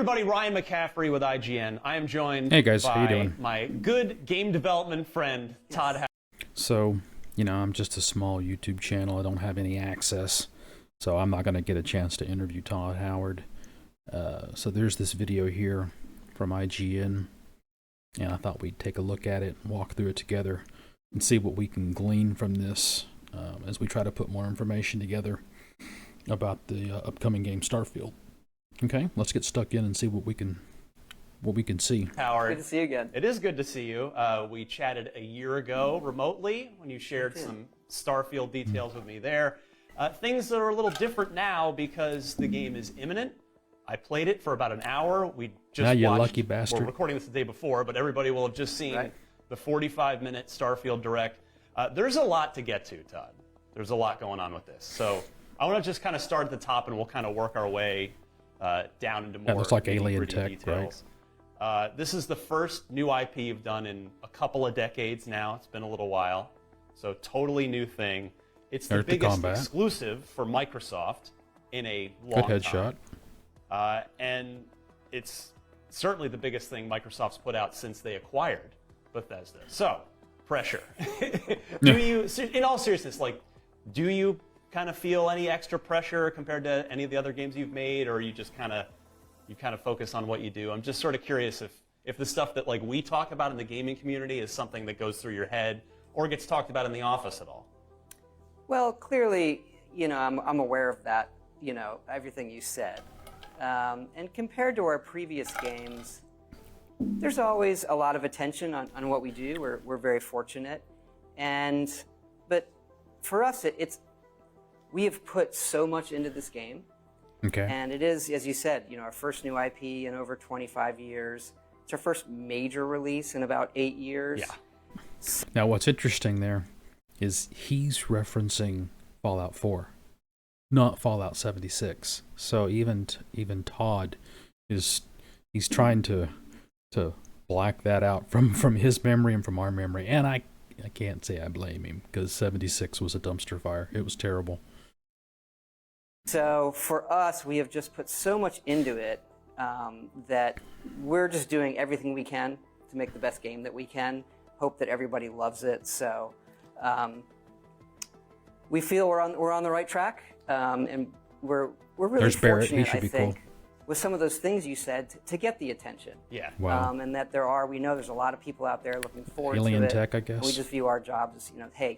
everybody, Ryan McCaffrey with IGN. I am joined Hey guys, how you by doing? my good game development friend, Todd Howard. So, I'm just a small YouTube channel. I don't have any access, so I'm not going to get a chance to interview Todd Howard. So there's this video here from IGN, and I thought we'd take a look at it, walk through it together, and see what we can glean from this as we try to put more information together about the upcoming game Starfield. Okay, let's get stuck in and see what we can see. Howard, Good to see you again. it is good to see you. We chatted a year ago remotely when you shared some Starfield details with me there. Things are a little different now because the game is imminent. I played it for about an hour. We just Now you watched, lucky bastard. We're recording this the day before, but everybody will have just seen the 45-minute Starfield Direct. There's a lot to get to, Todd. There's a lot going on with this. So I want to just kind of start at the top, and we'll kind of work our way down into more looks like alien nitty-gritty tech, details. This is the first new IP you've done in a couple of decades now. It's been a little while. So totally new thing. It's the There's the biggest combat. exclusive for Microsoft in a long Good time. headshot. And it's certainly the biggest thing Microsoft's put out since they acquired Bethesda. So, pressure. Do you, in all seriousness, do you kind of feel any extra pressure compared to any of the other games you've made, or you just kind of focus on what you do? I'm just sort of curious if the stuff that we talk about in the gaming community is something that goes through your head or gets talked about in the office at all. Well, clearly, I'm aware of that, everything you said. And compared to our previous games, there's always a lot of attention on what we do. We're very fortunate. But for us, we have put so much into this game. Okay. And it is, as you said, our first new IP in over 25 years. It's our first major release in about 8 years. Yeah. Now, what's interesting there is he's referencing Fallout 4, not Fallout 76. So even Todd he's trying to black that out from his memory and from our memory. And I can't say I blame him, because 76 was a dumpster fire. It was terrible. So for us, we have just put so much into it that we're just doing everything we can to make the best game that we can. Hope that everybody loves it. So we feel we're on the right track, and we're really There's Barrett. fortunate, He should be cool. with some of those things you said to get the attention. Yeah. Wow. And that we know there's a lot of people out there looking forward Alien to it. tech, I And we guess. just view our job as, hey,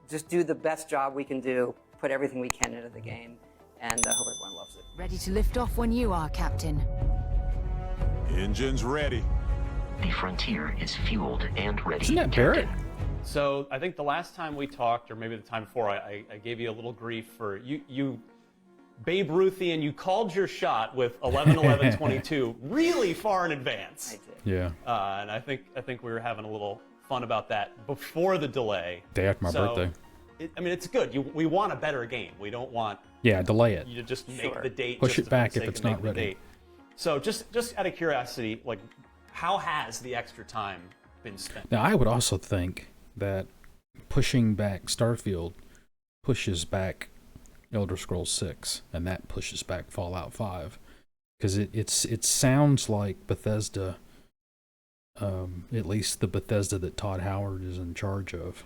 just do the best job we can do, put everything we can into the game, and hope everyone loves it. Ready to lift off when you are, Captain. Engines ready. The frontier is fueled and ready. Isn't that Barrett? Captain. So I think the last time we talked, or maybe the time before, I gave you a little grief for you Babe Ruthian, you called your shot with 11-11-22 really far in advance. I did. Yeah. And I think we were having a little fun about that before the delay. Day after my birthday. It's good. We want a better game. We don't want Yeah, delay it. you to just make the date. Push just it for the back if sake it's of making not the ready. date. So just out of curiosity, how has the extra time been spent? Now, I would also think that pushing back Starfield pushes back Elder Scrolls 6, and that pushes back Fallout 5, because it sounds like Bethesda, at least the Bethesda that Todd Howard is in charge of,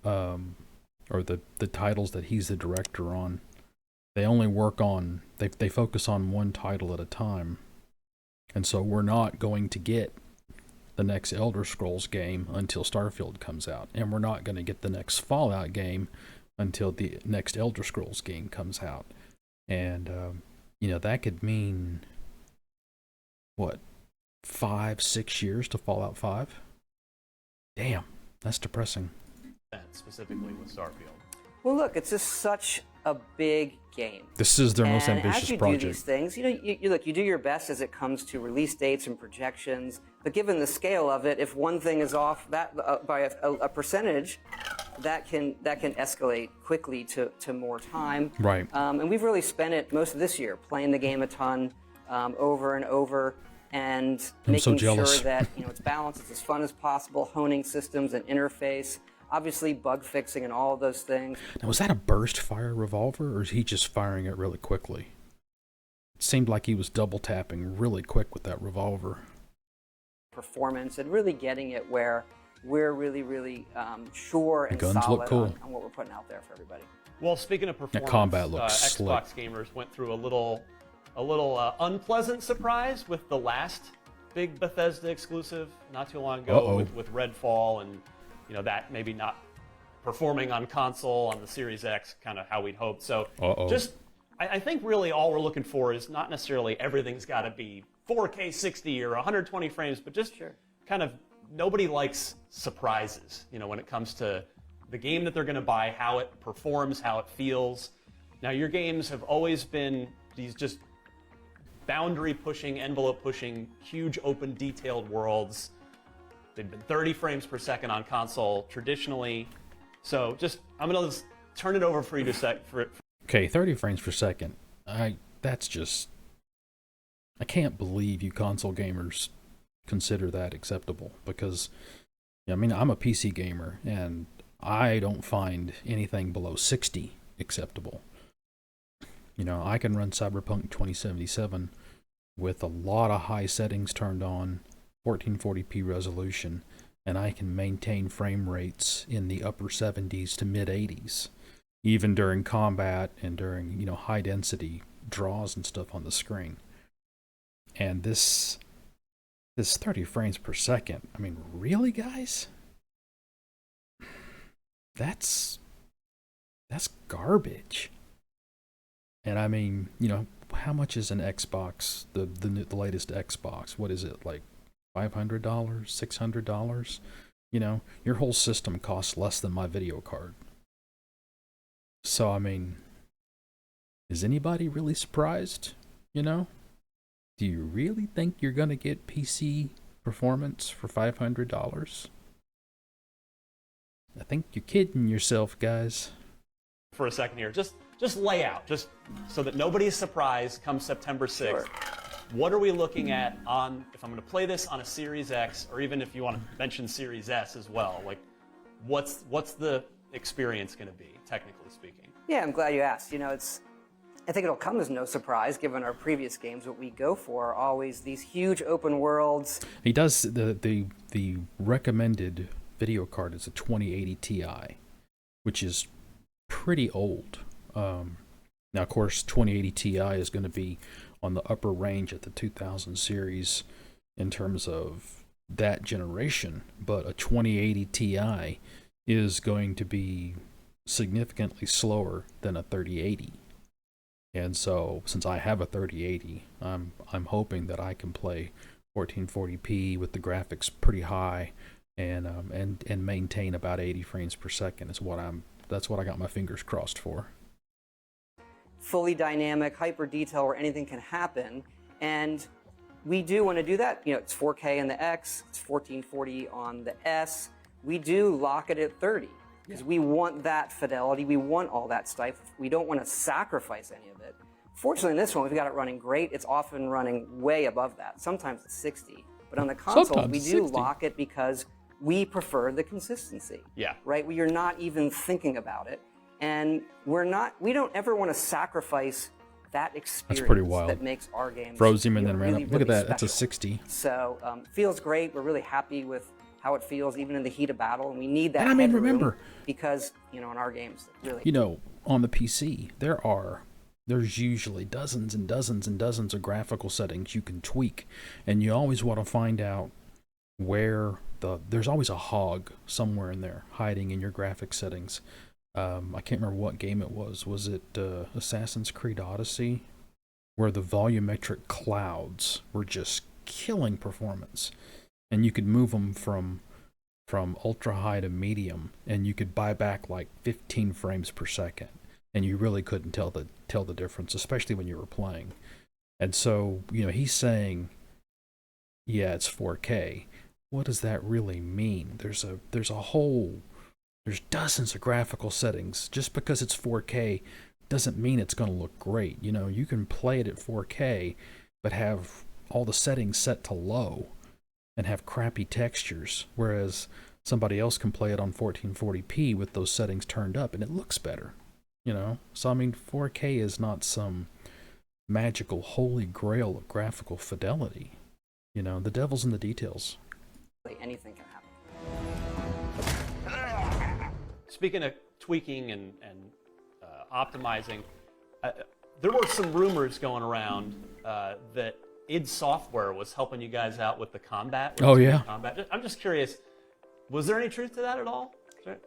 or the titles that he's the director on, they only work on, they focus on one title at a time, and so we're not going to get the next Elder Scrolls game until Starfield comes out, and we're not going to get the next Fallout game until the next Elder Scrolls game comes out. And that could mean what, 5-6 years to Fallout 5? Damn, that's depressing. Specifically with Starfield. Well, look, it's just such a big game. This is their most And ambitious as you project. do these things, you do your best as it comes to release dates and projections. But given the scale of it, if one thing is off that by a percentage, that can escalate quickly to more time. Right. And we've really spent it most of this year playing the game a ton, over and over, and I'm so making sure jealous. that it's balanced, it's as fun as possible, honing systems and interface. Obviously, bug fixing and all of those things. Now, was that a burst fire revolver, or is he just firing it really quickly? seemed like he was double tapping really quick with that revolver. Performance and really getting it where we're really sure and guns look solid cool. on what we're putting out there for everybody. Well, speaking of performance, combat looks Xbox slick. gamers went through a little unpleasant surprise with the last big Bethesda exclusive not too long ago with Redfall, and that maybe not performing on console on the Series X, kind of how we'd hoped. So I think really all we're looking for is not necessarily everything's got to be 4K 60 or 120 frames, but just kind of nobody likes surprises, when it comes to the game that they're going to buy, how it performs, how it feels. Now, your games have always been these just boundary pushing, envelope pushing, huge open detailed worlds. They've been 30 frames per second on console traditionally. So I'm going to just turn it over for you to Okay, 30 frames per second. I can't believe you console gamers consider that acceptable, because I'm a PC gamer and I don't find anything below 60 acceptable. I can run Cyberpunk 2077 with a lot of high settings turned on, 1440p resolution, and I can maintain frame rates in the upper 70s to mid 80s, even during combat and during, high density draws and stuff on the screen. And this 30 frames per second, really, guys? That's garbage. And how much is an Xbox, the latest Xbox? What is it, like $500, $600? Your whole system costs less than my video card. So, is anybody really surprised? Do you really think you're going to get PC performance for $500? I think you're kidding yourself, guys. For a second here, just lay out, just so that nobody's surprised come September 6th. Sure. What are we looking at if I'm going to play this on a Series X, or even if you want to mention Series S as well, like what's the experience going to be, technically speaking? Yeah, I'm glad you asked. I think it'll come as no surprise, given our previous games. What we go for are always these huge open worlds. He does the recommended video card is a 2080 Ti, which is pretty old. Now, of course, 2080 Ti is going to be on the upper range at the 2000 series in terms of that generation, but a 2080 Ti is going to be significantly slower than a 3080. And so, since I have a 3080, I'm hoping that I can play 1440p with the graphics pretty high, and maintain about 80 frames per second. That's what I got my fingers crossed for. Fully dynamic, hyper detail, where anything can happen, and we do want to do that. It's 4K on the X, it's 1440 on the S. We do lock it at 30 because we want that fidelity. We want all that stuff. We don't want to sacrifice any of it. Fortunately, in this one, we've got it running great. It's often running way above that. Sometimes it's 60. But on the console, we do 60. Lock it because we prefer the consistency. Yeah. Right? You're not even thinking about it. And we don't ever want to sacrifice that experience. That's pretty wild. That makes our games froze him and then ran really, up. Look at really that. That's a special. 60. So feels great. We're really happy with how it feels, even in the heat of battle. And we need that. And remember, because in our games, really. On the PC, there's usually dozens and dozens and dozens of graphical settings you can tweak, and you always want to find out where there's always a hog somewhere in there hiding in your graphic settings. I can't remember what game it was. Was it Assassin's Creed Odyssey, where the volumetric clouds were just killing performance, and you could move them from ultra high to medium, and you could buy back like 15 frames per second, and you really couldn't tell the difference, especially when you were playing. And so he's saying, yeah, it's 4K. What does that really mean? There's dozens of graphical settings. Just because it's 4K doesn't mean it's going to look great. You can play it at 4K, but have all the settings set to low and have crappy textures, whereas somebody else can play it on 1440p with those settings turned up and it looks better. So 4K is not some magical holy grail of graphical fidelity. You know, the devil's in the details. Anything can happen. Speaking of tweaking and optimizing, there were some rumors going around that id Software was helping you guys out with the combat. Oh, yeah. Combat. I'm just curious, was there any truth to that at all?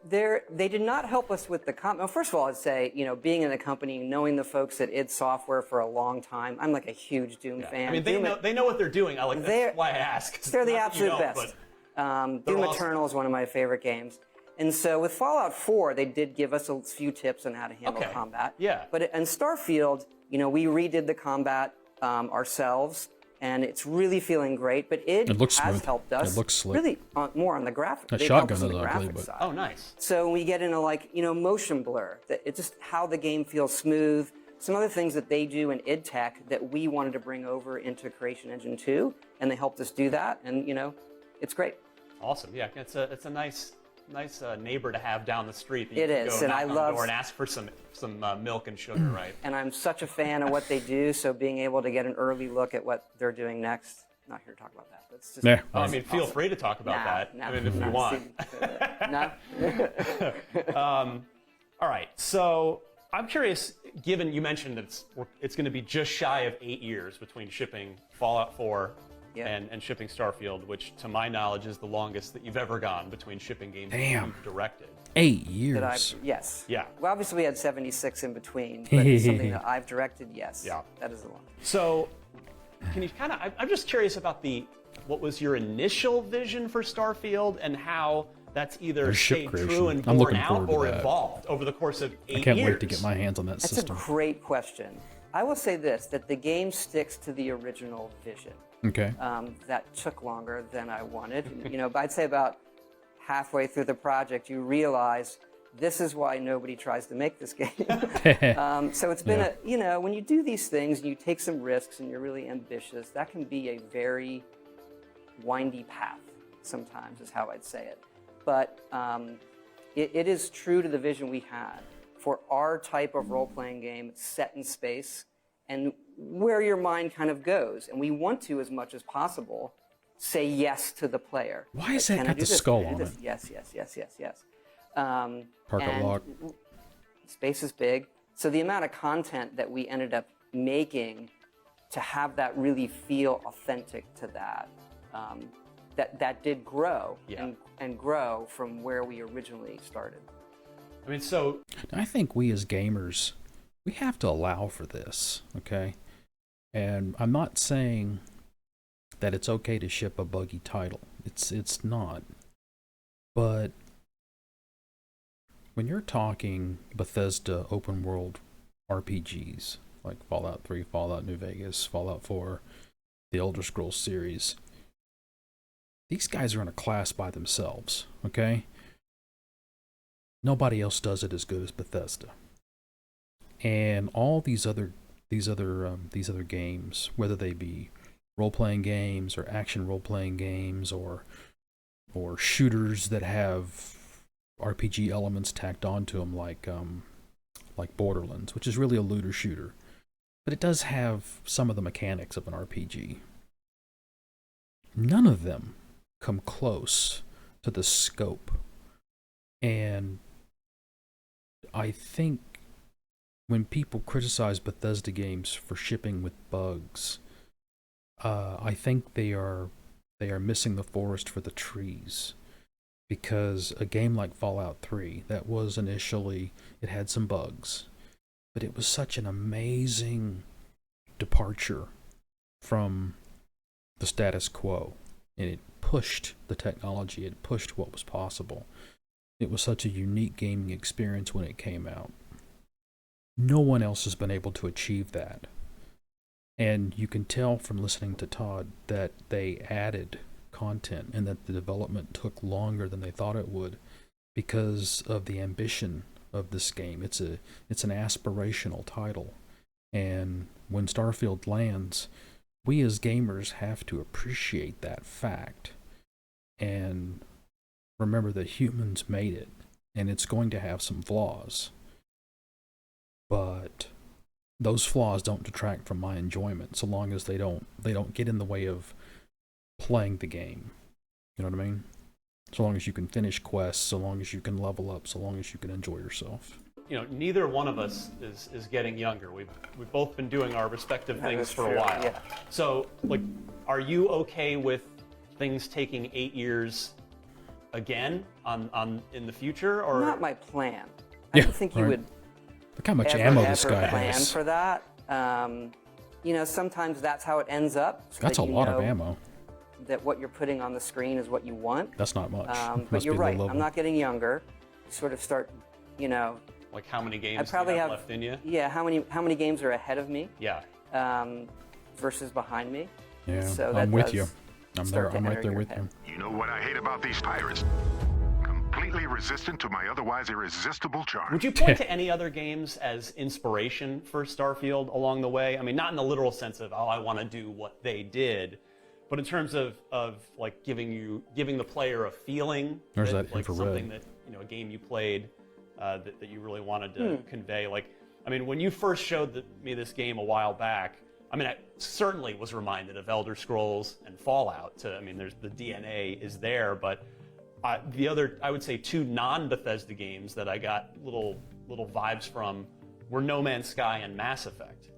They did not help us with the well, first of all, I'd say, you know, being in the company, knowing the folks at id Software for a long time, I'm like a huge Doom fan. I mean, they know what they're doing. That's why I ask. They're the absolute best. Doom awesome. Eternal is one of my favorite games. And so with Fallout 4, they did give us a few tips on how to handle combat. Yeah. But in Starfield, you know, we redid the combat ourselves, and it's really feeling great. But it looks has smooth. helped us It looks slick. really more on the graphics. That They've helped shotgun us on the is ugly, graphics but- side. Oh, nice. So we get into, like, you know, motion blur. It's just how the game feels smooth. Some other things that they do in id Tech that we wanted to bring over into Creation Engine 2, and they helped us do that. And, you know, it's great. Awesome. Yeah, it's a nice neighbor to have down the street. That you It can is, go and knock I on the love- door and ask for some milk and sugar, right? And I'm such a fan of what they do, so being able to get an early look at what they're doing next. Not here to talk about that, but it's just. Yeah. I mean, feel free to talk about that. I mean, if you want. No. All right. So I'm curious. Given you mentioned that it's going to be just shy of 8 years between shipping Fallout 4 and shipping Starfield, which, to my knowledge, is the longest that you've ever gone between shipping games that you've directed. 8 years. Yes. Yeah. Well, obviously we had 76 in between, but it's something that I've directed. Yes. Yeah. That is the one. So, can you kind of? I'm just curious about what was your initial vision for Starfield and how that's either There's ship stayed creation. true and I'm borne looking out forward to or that. evolved over the course of 8 years. I can't wait to get my hands on that That's system. a great question. I will say this, that the game sticks to the original vision. Okay. That took longer than I wanted. You know, but I'd say about halfway through the project, you realize this is why nobody tries to make this game. So it's been you know, when you do these things and you take some risks and you're really ambitious, that can be a very windy path sometimes, is how I'd say it. But it is true to the vision we had for our type of role-playing game set in space and where your mind kind of goes. And we want to, as much as possible, say yes to the player. Why is Like, that can I got do the this? skull Can I do on this? it? Yes. Park it lock. Space is big. So the amount of content that we ended up making to have that really feel authentic to that, that did grow and grow from where we originally started. I mean, so I think we as gamers, we have to allow for this, okay? And I'm not saying that it's okay to ship a buggy title. It's not. But when you're talking Bethesda open world RPGs like Fallout 3, Fallout New Vegas, Fallout 4, the Elder Scrolls series, these guys are in a class by themselves, okay? Nobody else does it as good as Bethesda. And all these other games, whether they be role-playing games or action role-playing games or shooters that have RPG elements tacked onto them, like Borderlands, which is really a looter shooter, but it does have some of the mechanics of an RPG. None of them come close to the scope. And I think when people criticize Bethesda games for shipping with bugs, I think they are missing the forest for the trees. Because a game like Fallout 3, that was initially, it had some bugs, but it was such an amazing departure from the status quo. And it pushed the technology, it pushed what was possible. It was such a unique gaming experience when it came out. No one else has been able to achieve that. And you can tell from listening to Todd that they added content and that the development took longer than they thought it would because of the ambition of this game. It's an aspirational title. And when Starfield lands, we as gamers have to appreciate that fact and remember that humans made it, and it's going to have some flaws. But those flaws don't detract from my enjoyment, so long as they don't get in the way of playing the game. You know what I mean? So long as you can finish quests, so long as you can level up, so long as you can enjoy yourself. You know, neither one of us is getting younger. We've both been doing our respective things for a while. Yeah. So, like, are you okay with things taking 8 years again in the future, or Not my plan. I don't think you right. would Look how much ever, ammo this ever guy plan has. for that. You know, sometimes that's how it ends up. So That's that a you lot of know ammo. That what you're putting on the screen is what you want. That's not much. But Must you're be low right. level. I'm not getting younger. You sort of start, you know. like how many games I probably do you have have left in you? Yeah. How many games are ahead of me Yeah. versus behind me? Yeah, So that I'm with does you. I'm start to right enter there your with head. you. You know what I hate about these pirates? Completely resistant to my otherwise irresistible charm. Would you point to any other games as inspiration for Starfield along the way? I mean, not in the literal sense of, oh, I want to do what they did, but in terms of like giving the player a feeling. There's that like infrared. something that, you know, a game you played that you really wanted to convey. Like, I mean, when you first showed me this game a while back, I mean, I certainly was reminded of Elder Scrolls and Fallout. I mean, there's the DNA is there, but the other, I would say, two non-Bethesda games that I got little vibes from were No Man's Sky and Mass Effect.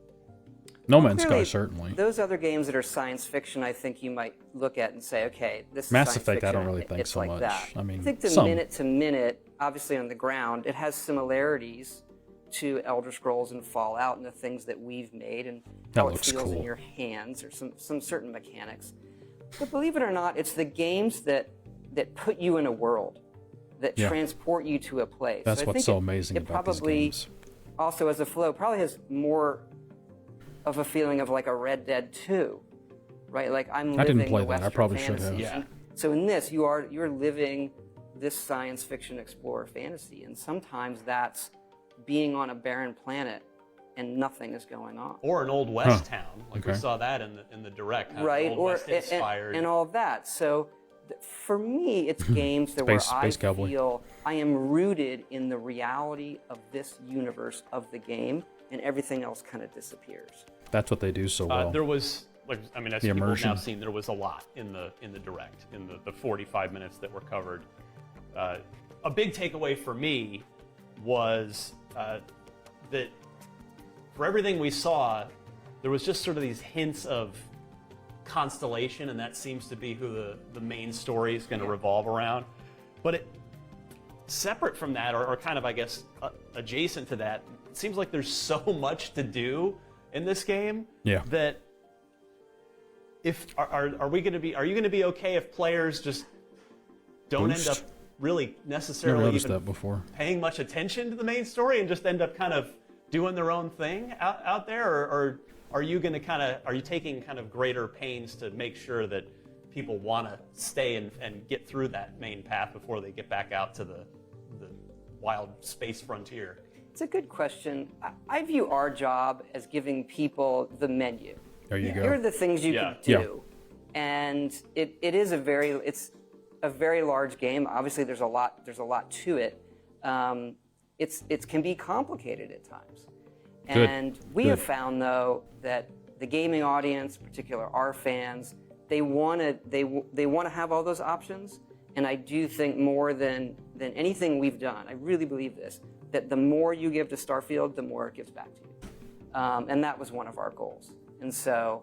No Man's Sky, Clearly, certainly. Those other games that are science fiction, I think you might look at and say, okay, this is Mass science Effect, I fiction. don't really think it's so like much. That. I mean, I think the some. minute to minute, obviously on the ground, it has similarities to Elder Scrolls and Fallout and the things that we've made and That how it looks feels cool. in your hands or some certain mechanics. But believe it or not, it's the games that put you in a world, that Yeah. transport you to a place. That's So I what's think so amazing it about these probably games. also as a flow probably has more of a feeling of like a Red Dead 2, right? Like I'm living I didn't play the that. I Western probably should fantasy. have. Yeah. So in this, you're living this science fiction explorer fantasy, and sometimes that's being on a barren planet and nothing is going on. Or an Old West town, like we Okay. saw that in the direct, kind of Right, Old or West inspired. and all of that. So for me, it's games that where Space I Cowboy. feel I am rooted in the reality of this universe of the game, and everything else kind of disappears. That's what they do so well. There was, like, I mean, as The people have now immersion. seen, there was a lot in the direct, in the 45 minutes that were covered. A big takeaway for me was that for everything we saw, there was just sort of these hints of constellation, and that seems to be who the main story is going to revolve around. But separate from that, or kind of, I guess, adjacent to that, it seems like there's so much to do in this game Yeah. that are you going to be okay if players just don't Boost? end up really Never necessarily noticed even that before. paying much attention to the main story and just end up kind of doing their own thing out there, or are you taking kind of greater pains to make sure that people want to stay and get through that main path before they get back out to the wild space frontier? It's a good question. I view our job as giving people the menu. There you Here are go. the things you Yeah. can do, and it's a very large game. Obviously, there's a lot to it. It can be complicated at times, Good. and we Good. have found though that the gaming audience, in particular our fans, they want to have all those options. And I do think more than anything we've done, I really believe this, that the more you give to Starfield, the more it gives back to you. And that was one of our goals. And so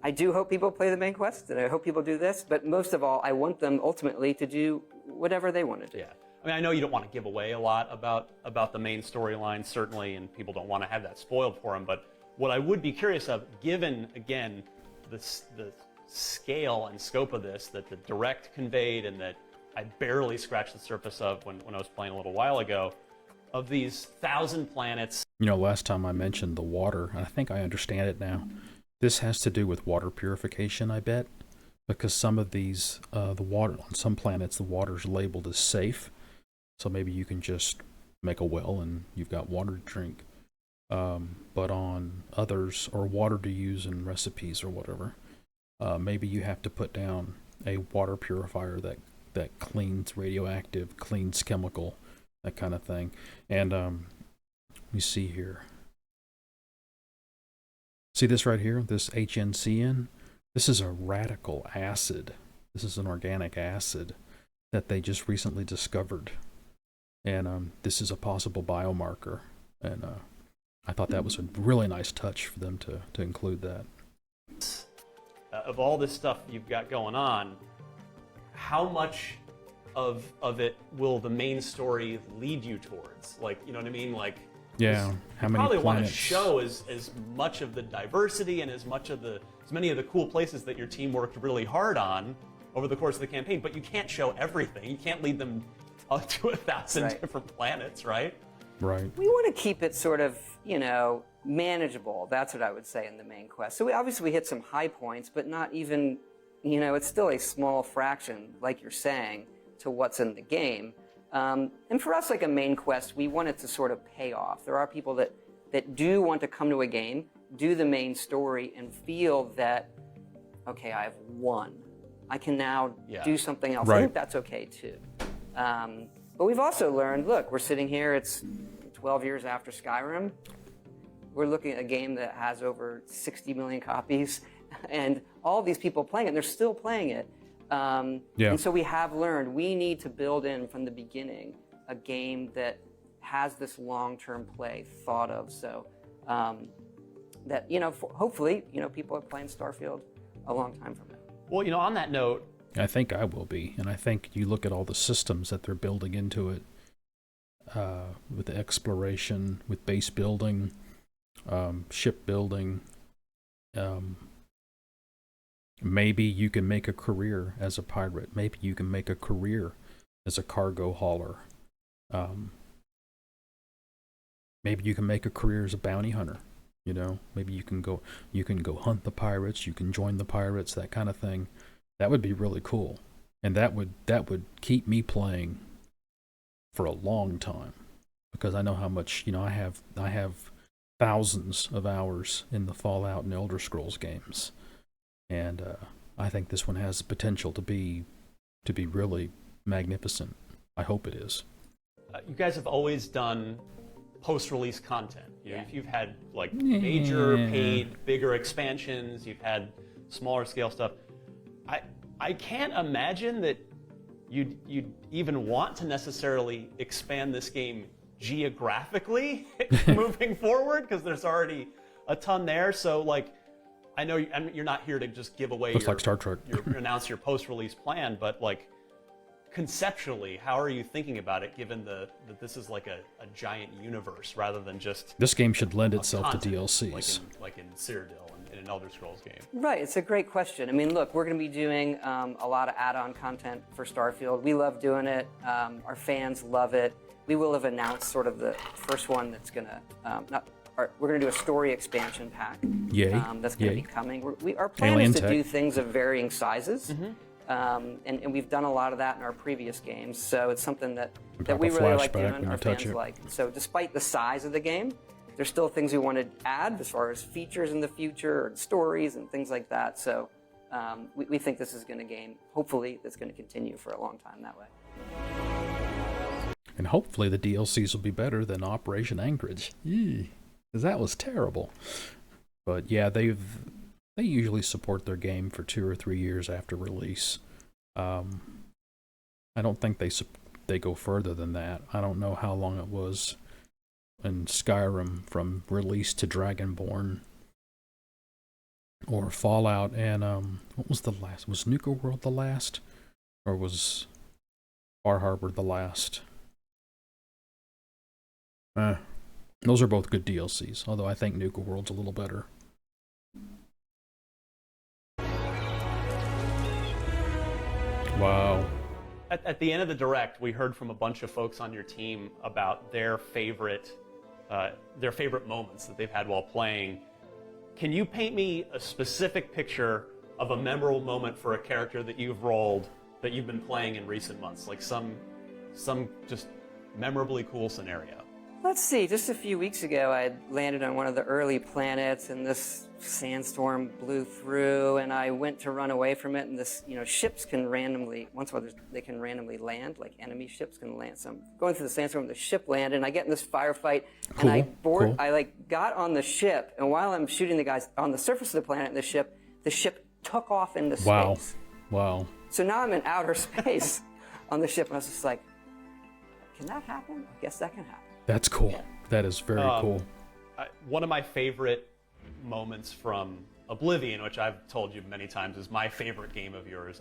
I do hope people play the main quest, and I hope people do this, but most of all, I want them ultimately to do whatever they want to do. Yeah. I mean, I know you don't want to give away a lot about the main storyline, certainly, and people don't want to have that spoiled for them, but what I would be curious of, given, again, the scale and scope of this that the direct conveyed and that I barely scratched the surface of when I was playing a little while ago, of these 1,000 planets. You know, last time I mentioned the water, and I think I understand it now. This has to do with water purification, I bet, because some of these, the water on some planets, the water's labeled as safe, so maybe you can just make a well and you've got water to drink. But on others, or water to use in recipes or whatever, maybe you have to put down a water purifier that cleans radioactive, cleans chemical, that kind of thing. And me see here. See this right here? This HNCN? This is a radical acid. This is an organic acid that they just recently discovered. And this is a possible biomarker. And I thought that was a really nice touch for them to include that. Of all this stuff you've got going on, how much of it will the main story lead you towards? Like, you know what I mean? Like, yeah, how many probably want to planets? show as much of the diversity and as many of the cool places that your team worked really hard on over the course of the campaign, but you can't show everything. You can't lead them up to 1,000 Right. different planets, right? Right. We want to keep it sort of, manageable. That's what I would say in the main quest. So we hit some high points, but not even, it's still a small fraction, like you're saying, to what's in the game. And for us, like a main quest, we want it to sort of pay off. There are people that do want to come to a game, do the main story, and feel that, okay, I've won. I can now do something else. Right. I think that's okay too. But we've also learned, look, we're sitting here, it's 12 years after Skyrim. We're looking at a game that has over 60 million copies, and all these people playing it, and they're still playing it. And so we have learned we need to build in from the beginning a game that has this long-term play thought of, so that, hopefully, people are playing Starfield a long time from now. Well, on that note, I think I will be, and I think you look at all the systems that they're building into it, with the exploration, with base building, ship building. Maybe you can make a career as a pirate. Maybe you can make a career as a cargo hauler. Maybe you can make a career as a bounty hunter. Maybe you can go hunt the pirates. You can join the pirates. That kind of thing. That would be really cool, and that would keep me playing for a long time, because I know how much I have thousands of hours in the Fallout and Elder Scrolls games, and I think this one has the potential to be really magnificent. I hope it is. you guys have always done post-release content. If you've had like major paid, bigger expansions, you've had smaller scale stuff. I can't imagine that you'd even want to necessarily expand this game geographically moving forward, because there's already a ton there. So like, I know you're not here to just give away like Star Trek. announce your post-release plan, but like conceptually, how are you thinking about it, given that this is like a giant universe rather than just this game should lend itself to content, DLCs, like in Cyrodiil and in an Elder Scrolls game? Right, it's a great question. I mean, look, we're going to be doing a lot of add-on content for Starfield. We love doing it. Our fans love it. We will have announced sort of the first one that's going to we're going to do a story expansion pack. Yay! That's going to Yay. be coming. Our plan Alien is to tech. do things of varying sizes, and we've done a lot of that in our previous games. So it's something that Drop we a really like flashback doing. when Our you touch fans it. like. So despite the size of the game, there's still things we want to add as far as features in the future and stories and things like that. So we think this is going to gain. Hopefully, that's going to continue for a long time that way. And hopefully the DLCs will be better than Operation Anchorage. Because that was terrible. But yeah, they usually support their game for 2 or 3 years after release. I don't think they go further than that. I don't know how long it was in Skyrim from release to Dragonborn or Fallout, and what was the last? Was Nuka World the last, or was Far Harbor the last? Those are both good DLCs, although I think Nuka World's a little better. Wow. At the end of the Direct, we heard from a bunch of folks on your team about their favorite moments that they've had while playing. Can you paint me a specific picture of a memorable moment for a character that you've rolled that you've been playing in recent months? Like some just memorably cool scenario. Let's see, just a few weeks ago, I landed on one of the early planets, and this sandstorm blew through, and I went to run away from it, and this, ships can randomly, once in a while, they can randomly land, like enemy ships can land. So I'm going through the sandstorm, the ship landed, and I get in this firefight, and I got on the ship, and while I'm shooting the guys on the surface of the planet, the ship took off into space. Wow. So now I'm in outer space on the ship, and I was just like, can that happen? I guess that can happen. That's cool. That is very cool. One of my favorite moments from Oblivion, which I've told you many times is my favorite game of yours.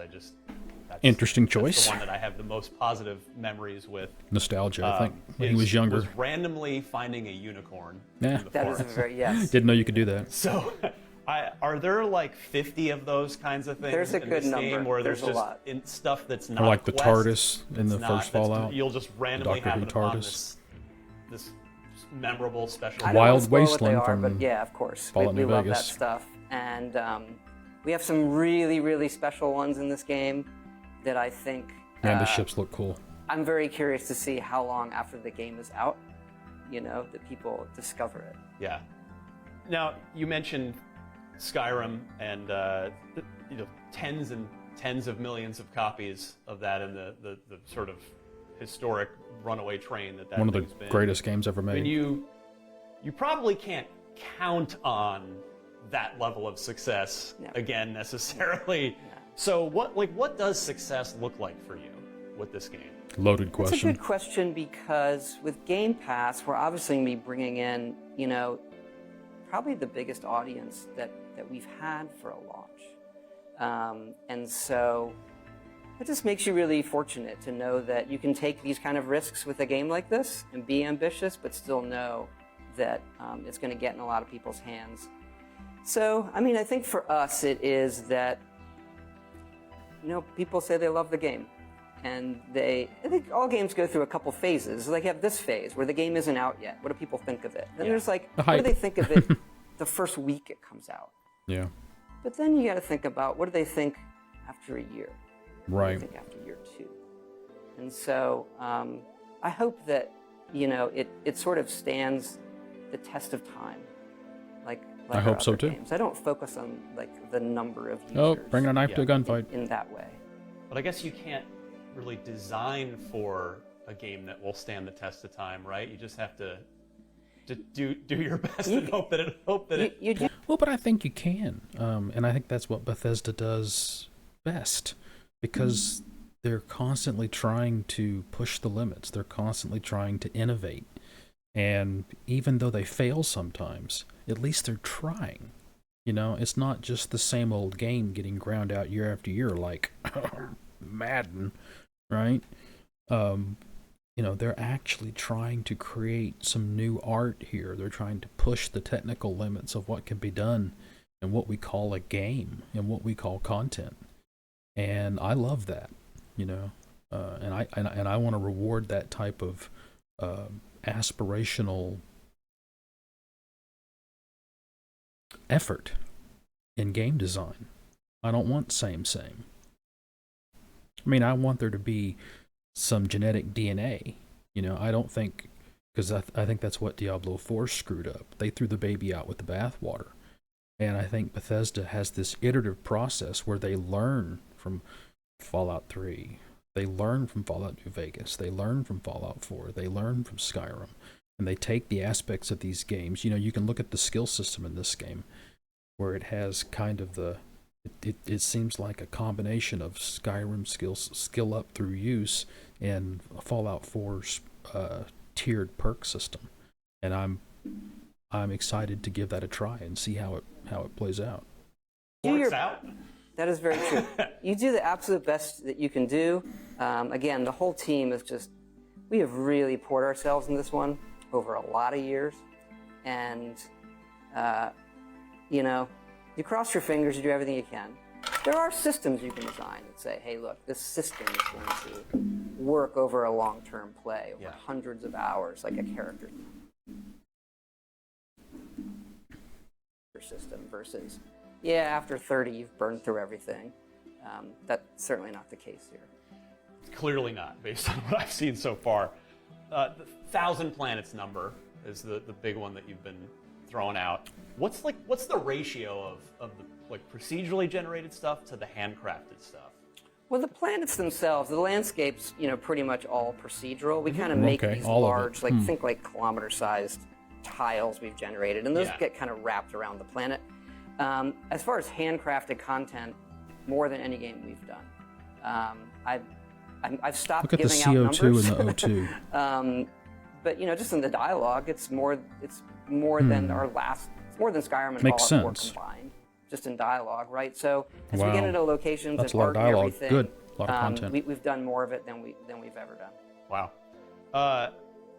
Interesting choice. That's the one that I have the most positive memories with. Nostalgia, I think, when he was younger. Was randomly finding a unicorn. Yeah. In the That is forest. yes. Didn't know you could do that. So, are there like 50 of those kinds of things There's a in good this number. game where There's a just lot. Stuff that's not Or like the quest, TARDIS in the first Fallout. You'll just randomly Doctor Who happen upon TARDIS. this memorable special. I don't Wild want to spoil what Wasteland they are, from but yeah, of course. Fallout We New love that Vegas. stuff. And we have some really, really special ones in this game that I think... Man, the ships look cool. I'm very curious to see how long after the game is out, that people discover it. Yeah. Now, you mentioned Skyrim and tens and tens of millions of copies of that in the sort of historic runaway train that One of the thing's been. greatest games ever I made. mean, you probably can't count on that level of success again necessarily. No. So what does success look like for you with this game? Loaded That's question. a good question because with Game Pass, we're obviously going to be bringing in, probably the biggest audience that we've had for a launch. And so it just makes you really fortunate to know that you can take these kind of risks with a game like this and be ambitious, but still know that it's going to get in a lot of people's hands. So, I think for us it is that, people say they love the game. And I think all games go through a couple phases. Like you have this phase where the game isn't out yet. What do people think of it? Then there's like, The what do hype. they think of it the first week it comes out? Yeah. But then you got to think about what do they think after a year? What do Right. they think after year 2? And so I hope that, it sort of stands the test of time. Like I our hope so, other too. games. I don't focus on the number of users. Oh, bring a knife to a Yeah. gunfight. In that way. But I guess you can't really design for a game that will stand the test of time, right? You just have to do your best and hope that it You do. Well, but I think you can. And I think that's what Bethesda does best because they're constantly trying to push the limits. They're constantly trying to innovate. And even though they fail sometimes, at least they're trying. It's not just the same old game getting ground out year after year like Madden, right? They're actually trying to create some new art here. They're trying to push the technical limits of what can be done in what we call a game and what we call content. And I love that, and I want to reward that type of aspirational effort in game design. I don't want same. I want there to be some genetic DNA. I don't think, because I think that's what Diablo 4 screwed up. They threw the baby out with the bathwater. And I think Bethesda has this iterative process where they learn from Fallout 3. They learn from Fallout New Vegas. They learn from Fallout 4. They learn from Skyrim. And they take the aspects of these games. You can look at the skill system in this game where it has kind of it seems like a combination of Skyrim skill up through use and Fallout 4's tiered perk system. And I'm excited to give that a try and see how it plays out. works out. That is very true. You do the absolute best that you can do. Again, the whole team is we have really poured ourselves in this one over a lot of years. And, you cross your fingers, you do everything you can. There are systems you can design that say, hey, look, this system is going to work over a long-term play, over hundreds of hours, like a character system versus, after 30, you've burned through everything. That's certainly not the case here. Clearly not, based on what I've seen so far. the 1,000 planets number is the big one that you've been throwing out. What's the ratio of the like procedurally generated stuff to the handcrafted stuff? Well, the planets themselves, the landscapes, pretty much all procedural. We kind of make Okay, these all of it. large, think like kilometer-sized tiles we've generated, and those get kind of wrapped around the planet. As far as handcrafted content, more than any game we've done. I've stopped Look at the giving out CO2 numbers. and the O2. But just in the dialogue, it's more than our last. It's more than Skyrim and Makes Fallout 4 sense. combined, just in dialogue, right? So as we Wow. get into locations That's and a lot of art and dialogue. everything, Good. A lot of content. we've done more of it than we've ever done. Wow.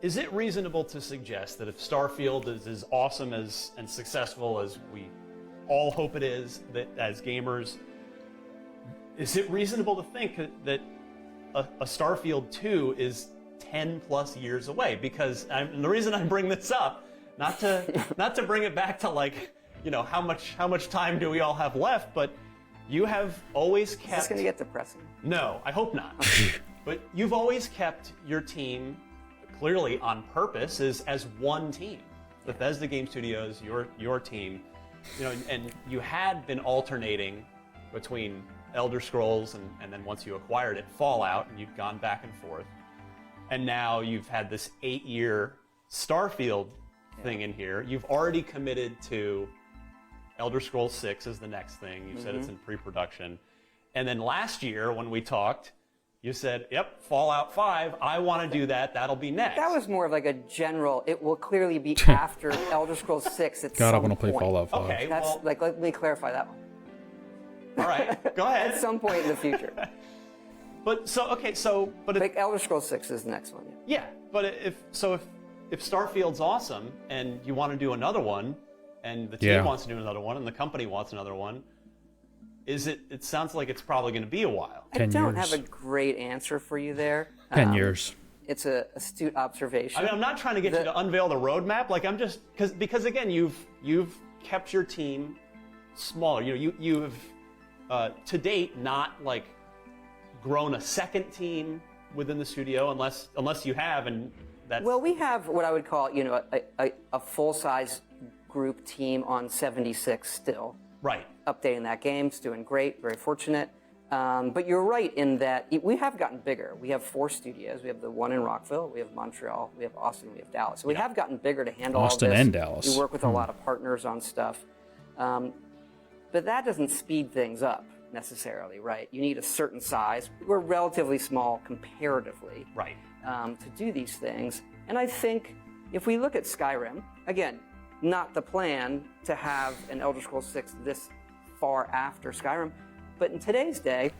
Is it reasonable to suggest that if Starfield is as awesome and successful as we all hope it is, that as gamers, is it reasonable to think that a Starfield 2 is 10 plus years away? Because and the reason I bring this up, not to bring it back to like, how much time do we all have left, but you have always kept. Is this going to get depressing? No, I hope not. But you've always kept your team clearly on purpose as one team. Bethesda Game Studios, your team, and you had been alternating between Elder Scrolls and then once you acquired it, Fallout, and you've gone back and forth. And now you've had this 8-year Starfield thing in here. You've already committed to Elder Scrolls 6 is the next thing. You said it's in pre-production. And then last year when we talked, you said, yep, Fallout 5, I want to do that. That'll be next. That was more of like a general, it will clearly be after Elder Scrolls 6 at God, I some want to play point. Fallout 5. Okay, That's well, let me clarify that one. all right, go ahead. At some point in the future. But Like Elder Scrolls 6 is the next one. yeah, but if Starfield's awesome and you want to do another one, and the team wants to do another one, and the company wants another one, it sounds like it's probably going to be a while. I 10 don't years. have a great answer for you there. 10 years. It's an astute observation. I mean, I'm not trying to get you to unveil the roadmap. Like I'm just because again, you've kept your team smaller. You have to date not like grown a second team within the studio unless you have, and that's Well, we have what I would call, a full-size group team on 76 still. right. Updating that game, it's doing great, very fortunate. But you're right in that we have gotten bigger. We have 4 studios. We have the one in Rockville, we have Montreal, we have Austin, we have Dallas. So we have gotten bigger to handle Austin all of this. and Dallas. We work with a lot of partners on stuff. But that doesn't speed things up necessarily, right? You need a certain size. We're relatively small comparatively. Right. To do these things. And I think if we look at Skyrim, again, not the plan to have an Elder Scrolls 6 this far after Skyrim, but in today's day,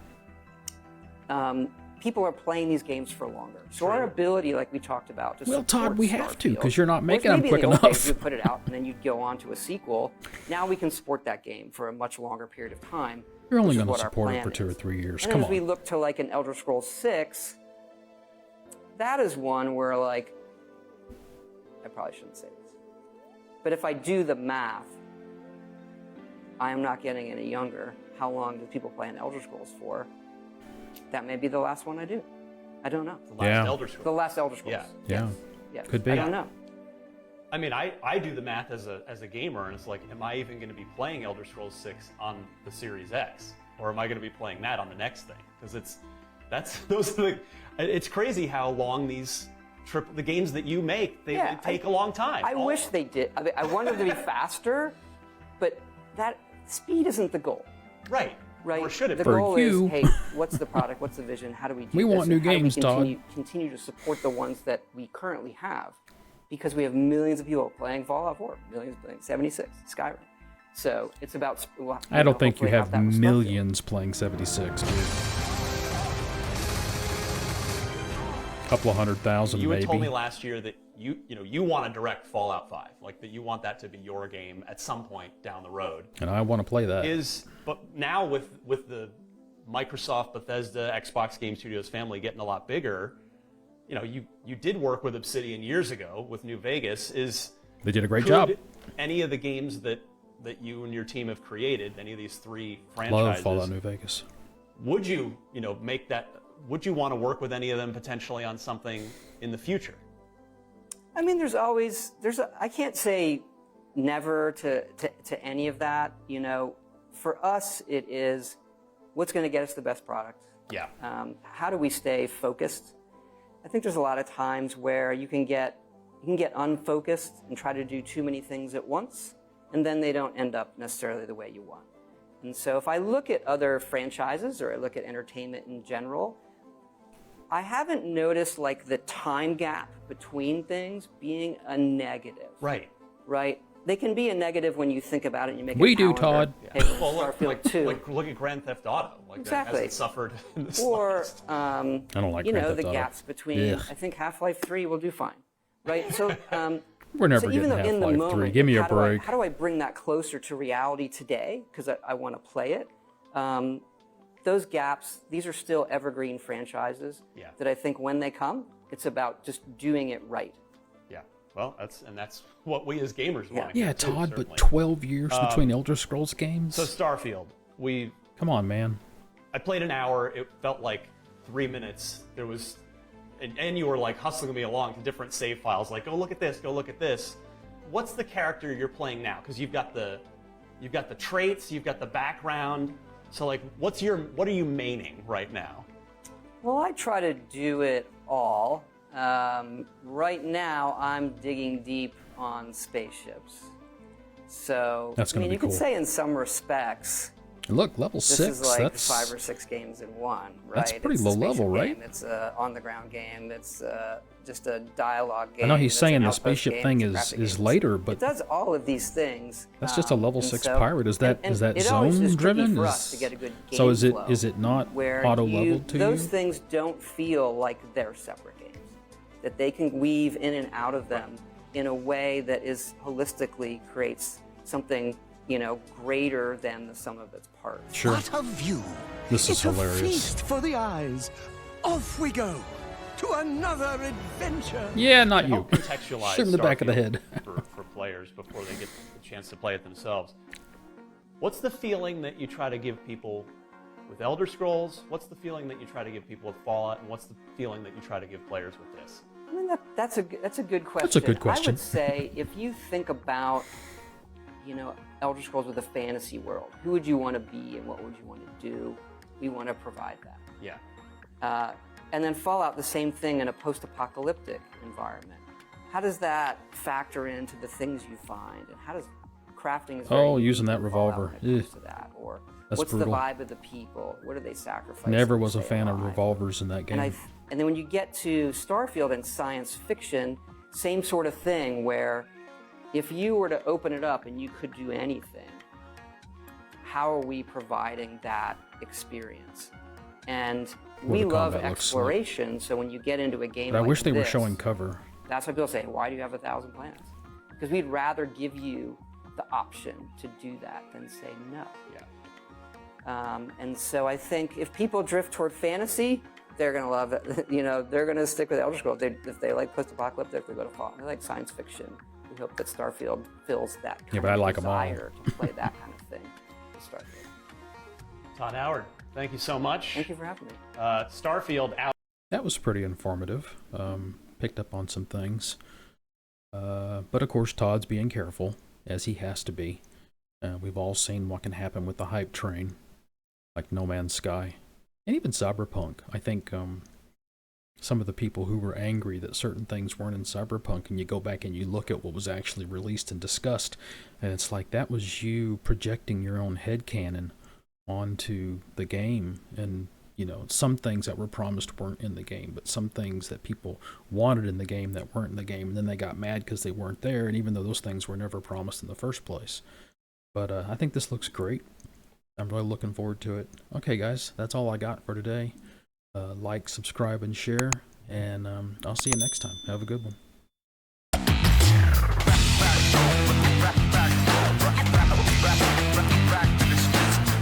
people are playing these games for longer. So our ability, like we talked about, to Well, support Todd, we have to, Starfield, 'cause you're not whereas making them maybe quick in the old days enough. You'd put it out and then you'd go on to a sequel. Now we can support that game for a much longer period of time. You're only which is going to what our support it plan for 2 or is. 3 years. And Come as we on. look to like an Elder Scrolls 6, that is one where like, I probably shouldn't say this, but if I do the math, I am not getting any younger. How long do people play an Elder Scrolls for? That may be the last one I do. I don't know. The last Yeah. Elder The Scrolls. last Elder Scrolls. Yeah. Yes. Could be. I don't know. I mean, I do the math as a gamer, and it's like, am I even going to be playing Elder Scrolls 6 on the Series X, or am I going to be playing that on the next thing? Because it's crazy how long the games that you make they take a long time. I wish they did. I mean, I want them to be faster, but that speed isn't the goal. Right. Right. Or should it the be? goal you. is, hey, what's the product? What's the vision? How do we do We this? want new And how do we games, Todd. continue to support the ones that we currently have, because we have millions of people playing Fallout 4, millions playing 76, Skyrim. So it's about. I don't think you hopefully have that with Starfield. millions playing 76, dude. Couple of 100,000 You had maybe. told me last year that you want to direct Fallout 5, like that you want that to be your game at some point down the road. And I want to play that. But now with the Microsoft, Bethesda, Xbox Game Studios family getting a lot bigger, you did work with Obsidian years ago with New Vegas. They did a great Could job. any of the games that you and your team have created, any of these 3 Love franchises, Fallout New Vegas. would you make that? Would you want to work with any of them potentially on something in the future? I mean, I can't say never to any of that. You know, for us, it is what's going to get us the best product. Yeah. How do we stay focused? I think there's a lot of times where you can get unfocused and try to do too many things at once, and then they don't end up necessarily the way you want. And so if I look at other franchises or I look at entertainment in general, I haven't noticed like the time gap between things being a negative. Right. Right? They can be a negative when you think about it and you make We a do, calendar. Todd. Hey, Well, Starfield 2. look at Grand Theft Auto. Like Exactly. That hasn't suffered in the Or, slightest. I don't like you know, Grand the Theft Auto. gaps between, Ugh. I think Half-Life 3 will do fine. Right? So, We're never so getting even though in the Half-Life 3. moment, Give me a how break. how do I bring that closer to reality today? Because I want to play it. Those gaps, these are still evergreen franchises Yeah. that I think when they come, it's about just doing it right. Yeah. Well, that's what we as gamers want. Yeah, too, Todd, certainly. but 12 years between Elder Scrolls games? So Starfield, Come on, man. I played an hour. It felt like 3 minutes. There was, and you were like hustling me along to different save files. Like, go look at this. Go look at this. What's the character you're playing now? Because you've got the traits. You've got the background. So like, what are you maining right now? Well, I try to do it all. Right now, I'm digging deep on spaceships. So, That's gonna be you could cool. say in some respects, Look, level this 6. is like That's 5 or 6 games in one, right? That's pretty It's a low spaceship level, right? game, it's an on-the-ground game. It's just a dialogue game. I know he's it's saying an the outpost spaceship game, thing it's a is graphic game. later, but It does all of these things. that's just a level and 6 so- pirate. Is that and is it always zone is tricky driven? for us to get a good game So is it flow, not where auto leveled to those you? things don't feel like they're separate games, that they can weave in and out of them in a way that is holistically creates something, you know, greater than the sum of its parts. Sure. What a view! This is It's hilarious. a feast for the eyes. Off we go to another adventure. Yeah, not you. Help contextualize Shoot him in the back of the Starfield head. for players before they get the chance to play it themselves. What's the feeling that you try to give people with Elder Scrolls? What's the feeling that you try to give people with Fallout? And what's the feeling that you try to give players with this? I mean, that's a good question. That's a good question. I would say if you think about, you know, Elder Scrolls with a fantasy world, who would you want to be and what would you want to do? We want to provide that. Yeah. And then Fallout, the same thing in a post-apocalyptic environment. How does that factor into the things you find, and how does crafting is very Oh, using unique that in Fallout revolver. when it comes Ugh. to that, or That's what's brutal. the vibe of the people? What do they sacrifice? Never to was a stay fan of alive? revolvers in that game. And then when you get to Starfield and science fiction, same sort of thing, where if you were to open it up and you could do anything, how are we providing that experience? And we the love combat looks exploration, so when you get into a game But I like wish they were this, showing cover. that's why people say, why do you have 1,000 planets? Because we'd rather give you the option to do that than say no. Yeah. And so I think if people drift toward fantasy, they're going to love it. You know, they're going to stick with Elder Scrolls. If they like post-apocalyptic, they go to Fallout. They like science fiction. We hope that Starfield fills that kind but I of like 'em all. desire to play that kind of thing with Starfield. Todd Howard, thank you so much. Thank you for having me. Starfield out. That was pretty informative. Picked up on some things. But of course, Todd's being careful, as he has to be. We've all seen what can happen with the hype train, like No Man's Sky. And even Cyberpunk. I think some of the people who were angry that certain things weren't in Cyberpunk, and you go back and you look at what was actually released and discussed, and it's like that was you projecting your own headcanon onto the game. And, you know, some things that were promised weren't in the game, but some things that people wanted in the game that weren't in the game, and then they got mad because they weren't there, and even though those things were never promised in the first place. But I think this looks great. I'm really looking forward to it. Okay, guys, that's all I got for today. Like, subscribe, and share, and I'll see you next time. Have a good one.